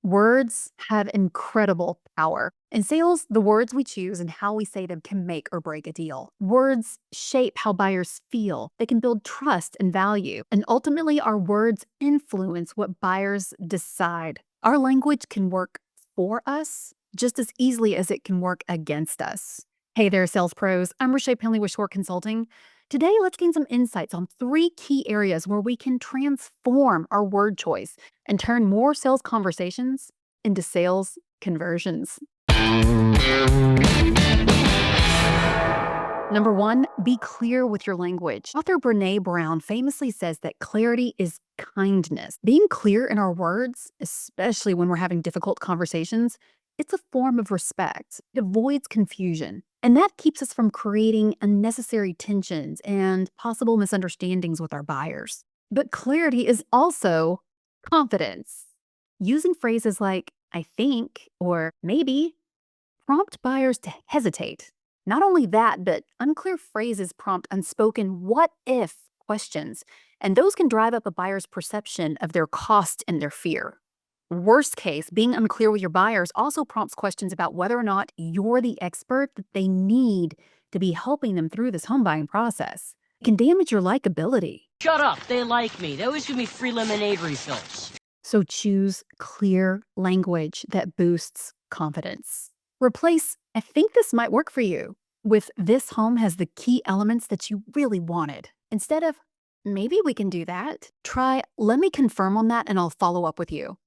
Words have incredible power. In sales, the words we choose and how we say them can make or break a deal. Words shape how buyers feel. They can build trust and value. And ultimately, our words influence what buyers decide. Our language can work for us just as easily as it can work against us. Hey there, sales pros. I'm Rachea Pendley with Short Consulting. Today, let's gain some insights on 3 key areas where we can transform our word choice and turn more sales conversations into sales conversions. Number 1, be clear with your language. Author Brené Brown famously says that clarity is kindness. Being clear in our words, especially when we're having difficult conversations, it's a form of respect. It avoids confusion. And that keeps us from creating unnecessary tensions and possible misunderstandings with our buyers. But clarity is also confidence. Using phrases like, I think, or maybe, prompt buyers to hesitate. Not only that, but unclear phrases prompt unspoken what if questions, and those can drive up a buyer's perception of their cost and their fear. Worst case, being unclear with your buyers also prompts questions about whether or not you're the expert that they need to be helping them through this home buying process. It can damage your likability. Shut up, they like me. They always give me free lemonade refills. So choose clear language that boosts confidence. Replace, I think this might work for you, with this home has the key elements that you really wanted. Instead of, maybe we can do that, try, let me confirm on that and I'll follow up with you.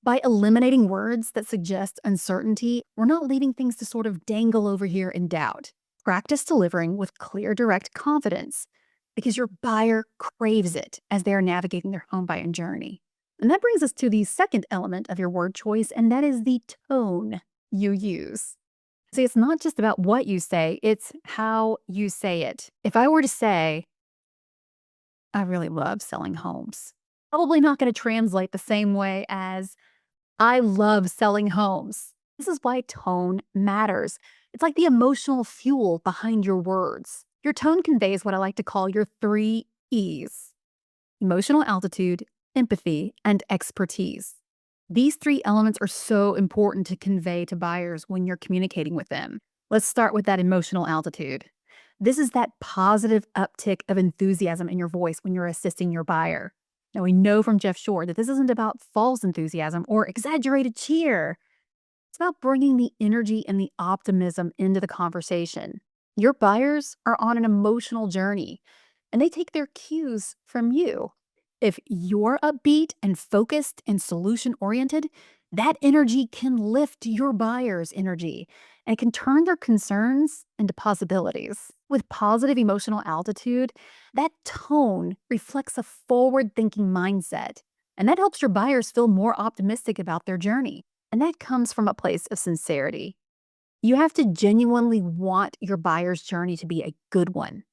By eliminating words that suggest uncertainty, we're not leaving things to sort of dangle over here in doubt. Practice delivering with clear, direct confidence because your buyer craves it as they are navigating their home buying journey. And that brings us to the second element of your word choice, and that is the tone you use. See, it's not just about what you say, it's how you say it. If I were to say, I really love selling homes, probably not going to translate the same way as I love selling homes. This is why tone matters. It's like the emotional fuel behind your words. Your tone conveys what I like to call your 3 E's: emotional altitude, empathy, and expertise. These 3 elements are so important to convey to buyers when you're communicating with them. Let's start with that emotional altitude. This is that positive uptick of enthusiasm in your voice when you're assisting your buyer. Now, we know from Jeff Shore that this isn't about false enthusiasm or exaggerated cheer. It's about bringing the energy and the optimism into the conversation. Your buyers are on an emotional journey, and they take their cues from you. If you're upbeat and focused and solution-oriented, that energy can lift your buyer's energy and it can turn their concerns into possibilities. With positive emotional altitude, that tone reflects a forward-thinking mindset, and that helps your buyers feel more optimistic about their journey. And that comes from a place of sincerity. You have to genuinely want your buyer's journey to be a good one.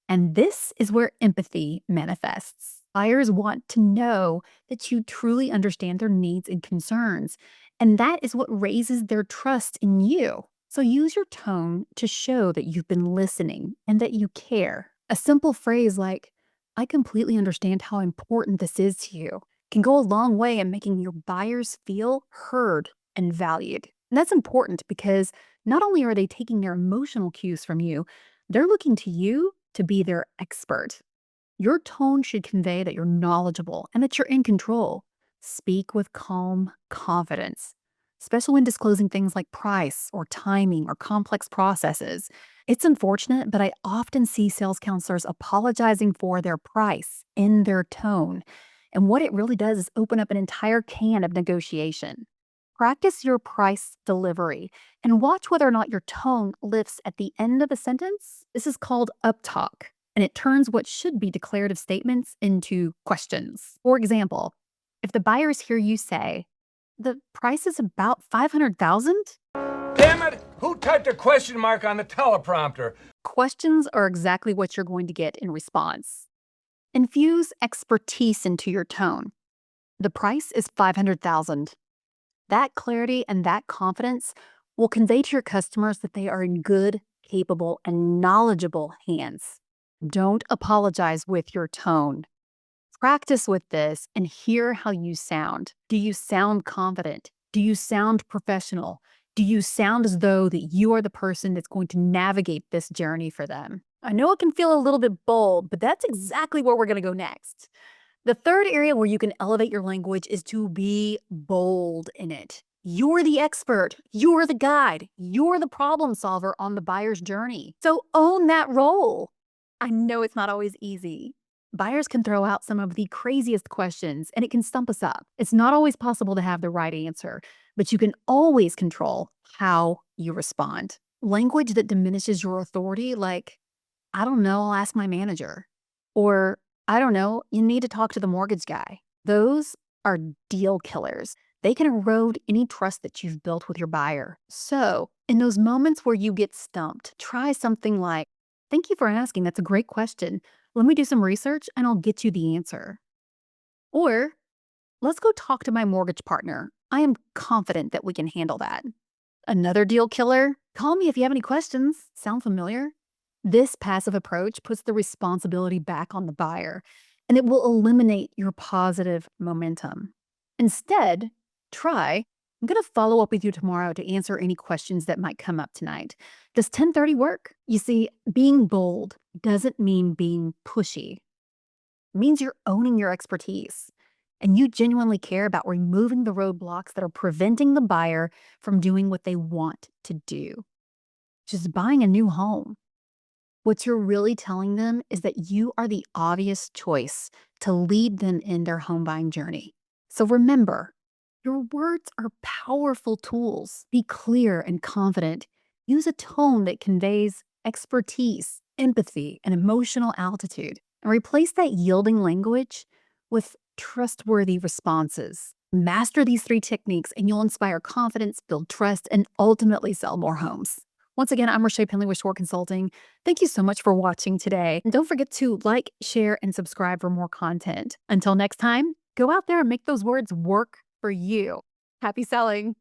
And this is where empathy manifests. Buyers want to know that you truly understand their needs and concerns, and that is what raises their trust in you. So use your tone to show that you've been listening and that you care. A simple phrase like, I completely understand how important this is to you, can go a long way in making your buyers feel heard and valued. And that's important because not only are they taking their emotional cues from you, they're looking to you to be their expert. Your tone should convey that you're knowledgeable and that you're in control. Speak with calm confidence, especially when disclosing things like price or timing or complex processes. It's unfortunate, but I often see sales counselors apologizing for their price in their tone. And what it really does is open up an entire can of negotiation. Practice your price delivery and watch whether or not your tone lifts at the end of a sentence. This is called uptalk, and it turns what should be declarative statements into questions. For example, if the buyers hear you say, the price is about $500,000, Damn it! Who typed a question mark on the teleprompter? questions are exactly what you're going to get in response. Infuse expertise into your tone. The price is $500,000. That clarity and that confidence will convey to your customers that they are in good, capable, and knowledgeable hands. Don't apologize with your tone. Practice with this and hear how you sound. Do you sound confident? Do you sound professional? Do you sound as though that you are the person that's going to navigate this journey for them? I know it can feel a little bit bold, but that's exactly where we're going to go next. The third area where you can elevate your language is to be bold in it. You're the expert, you're the guide, you're the problem solver on the buyer's journey. So own that role. I know it's not always easy. Buyers can throw out some of the craziest questions and it can stump us up. It's not always possible to have the right answer, but you can always control how you respond. Language that diminishes your authority, like, I don't know, I'll ask my manager. Or, I don't know, you need to talk to the mortgage guy. Those are deal killers. They can erode any trust that you've built with your buyer. So, in those moments where you get stumped, try something like, thank you for asking. That's a great question. Let me do some research and I'll get you the answer. Or, let's go talk to my mortgage partner. I am confident that we can handle that. Another deal killer? Call me if you have any questions. Sound familiar? This passive approach puts the responsibility back on the buyer, and it will eliminate your positive momentum. Instead, try, I'm going to follow up with you tomorrow to answer any questions that might come up tonight. Does 10:30 work? You see, being bold doesn't mean being pushy. It means you're owning your expertise and you genuinely care about removing the roadblocks that are preventing the buyer from doing what they want to do, just buying a new home. What you're really telling them is that you are the obvious choice to lead them in their home buying journey. So remember, your words are powerful tools. Be clear and confident. Use a tone that conveys expertise, empathy, and emotional altitude. And replace that yielding language with trustworthy responses. Master these 3 techniques and you'll inspire confidence, build trust, and ultimately sell more homes. Once again, I'm Rachea Pendley with Shore Consulting. Thank you so much for watching today. And don't forget to like, share, and subscribe for more content. Until next time, go out there and make those words work for you. Happy selling.